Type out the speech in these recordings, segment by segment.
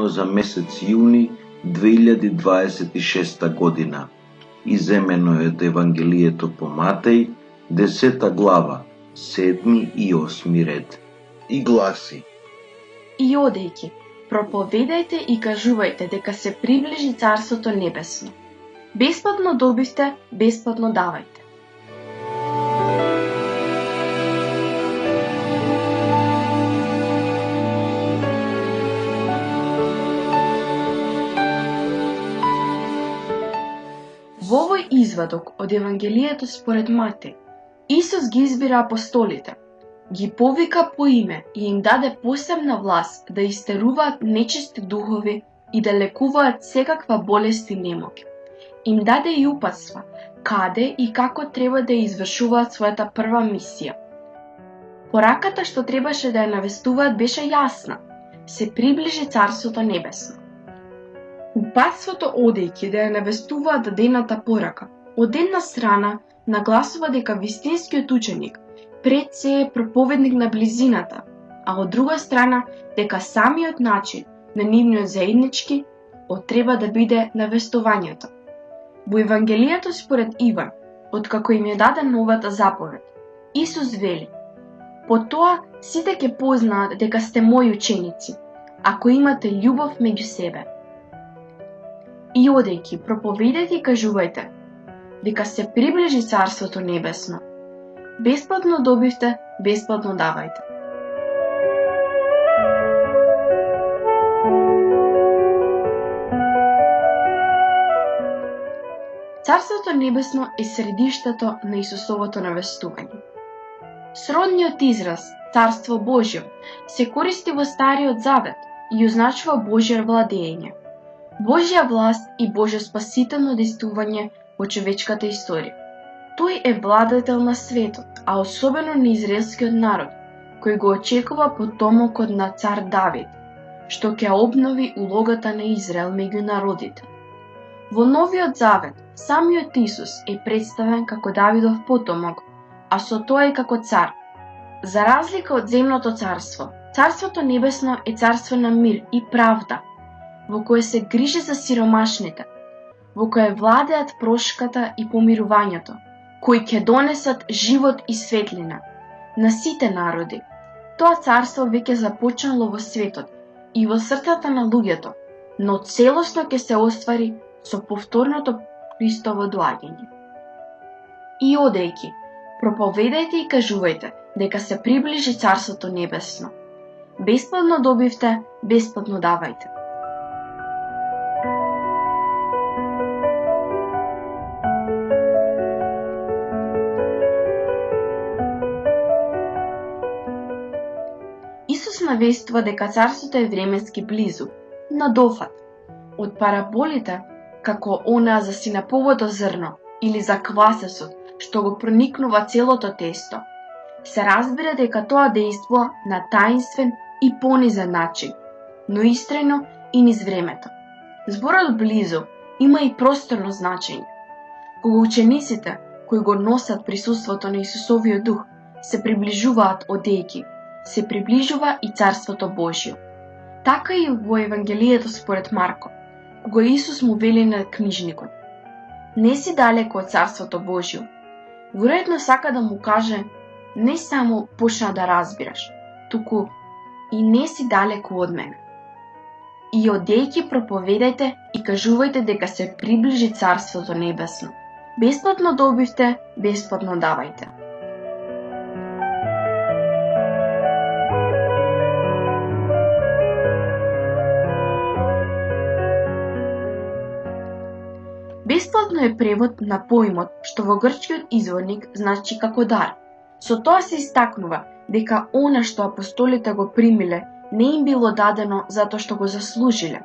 за месец јуни 2026 година. Иземено е од Евангелието по Матеј, 10 глава, 7 и 8 ред. И гласи: И одејќи, проповедајте и кажувајте дека се приближи Царството Небесно. Бесплатно добивте, бесплатно давајте. Во овој извадок од Евангелието според Матеј, Исус ги избира апостолите, ги повика по име и им даде посебна власт да истеруваат нечисти духови и да лекуваат секаква болест и немоќ. Им даде и упатства каде и како треба да извршуваат својата прва мисија. Пораката што требаше да ја навестуваат беше јасна: се приближи Царството Небесно. Упатството одејќи да ја навестуваат дејната порака, од една страна нагласува дека вистинскиот ученик пред се е проповедник на близината, а од друга страна дека самиот начин на нивниот заеднички треба да биде навестувањето. Во Евангелието според Иван, откако им е даден новата заповед, Исус вели: по тоа сите ќе познаат дека сте мои ученици, ако имате љубов меѓу себе. И одејќи, проповедајте и кажувајте дека се приближи Царството Небесно. Бесплатно добивте, бесплатно давајте. Царството Небесно е средиштето на Исусовото навестување. Сродниот израз Царство Божјо се користи во Стариот Завет и означува Божје владење, Божја власт и Божјо спасително действување во човечката историја. Тој е владетел на светот, а особено на израелскиот народ, кој го очекува потомокот на цар Давид, што ќе обнови улогата на Израел меѓу народите. Во Новиот Завет, самиот Исус е представен како Давидов потомок, а со тоа и како цар. За разлика од земното царство, Царството Небесно е царство на мир и правда, во кое се грижи за сиромашните, во кое владеат прошката и помирувањето, кои ќе донесат живот и светлина на сите народи. Тоа царство веќе започнало во светот и во срцата на луѓето, но целосно ќе се оствари со повторното Христово доаѓање. И одејќи, проповедајте и кажувајте дека се приближи Царството Небесно. Бесплатно добивте, бесплатно давајте. Исус навестува дека царството е временски близу, на дофат. Од параболите, како онаа за синеповото зрно или за квасесот, што го проникнува целото тесто, се разбира дека тоа действува на таинствен и понизен начин, но истрајно и низ времето. Зборот близу има и просторно значење. Кога учениците, кои го носат присуството на Исусовиот дух, се приближуваат одејќи, се приближува и Царството Божјо. Така и во Евангелието според Марко, кога Исус му вели на книжникот: не си далеко од Царството Божјо. Веројатно сака да му каже: не само почна да разбираш, туку и не си далеко од мене. И одејќи проповедајте и кажувајте дека се приближи Царството Небесно. Бесплатно добивте, бесплатно давајте. Бесплатно е превод на поимот што во грчкиот изворник значи како дар. Со тоа се истакнува дека она што апостолите го примиле не им било дадено затоа што го заслужиле.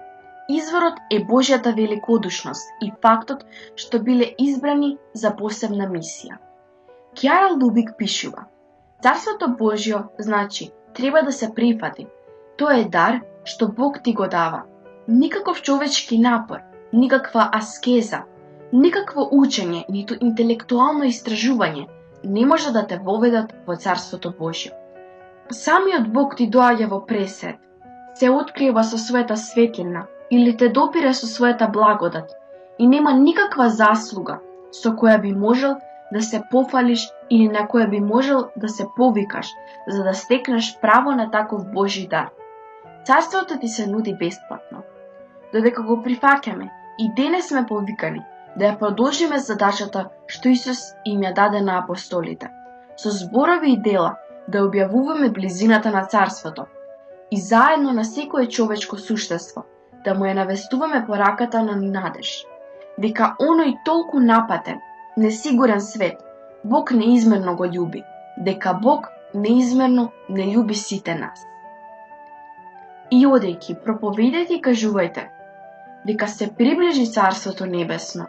Изворот е Божјата великодушност и фактот што биле избрани за посебна мисија. Кјара Лубик пишува: Царството Божјо значи треба да се прифати. Тоа е дар што Бог ти го дава. Никаков човечки напор, никаква аскеза, никакво учење, ниту интелектуално истражување не може да те воведат во Царството Божјо. Самиот Бог ти доаѓа во пресед, се открива со својата светлина или те допира со својата благодат и нема никаква заслуга со која би можел да се пофалиш или на која би можел да се повикаш за да стекнеш право на таков Божи дар. Царството ти се нуди бесплатно. Додека го прифаќаме, и денес сме повикани да ја продолжиме задачата што Исус им ја даде на апостолите, со зборови и дела да објавуваме близината на Царството и заедно на секое човечко суштество да му ја навестуваме пораката на надеж, дека оној толку напатен, несигурен свет, Бог неизмерно го љуби, дека Бог неизмерно не љуби сите нас. И одејќи, проповедајте и кажувајте дека се приближи Царството Небесно.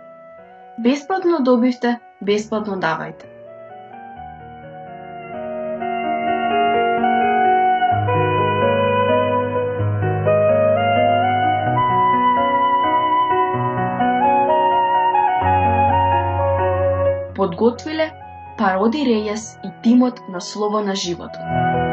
Бесплатно добивте, бесплатно давајте. Подготвиле Пароди Рејес и тимот на Слово на животот.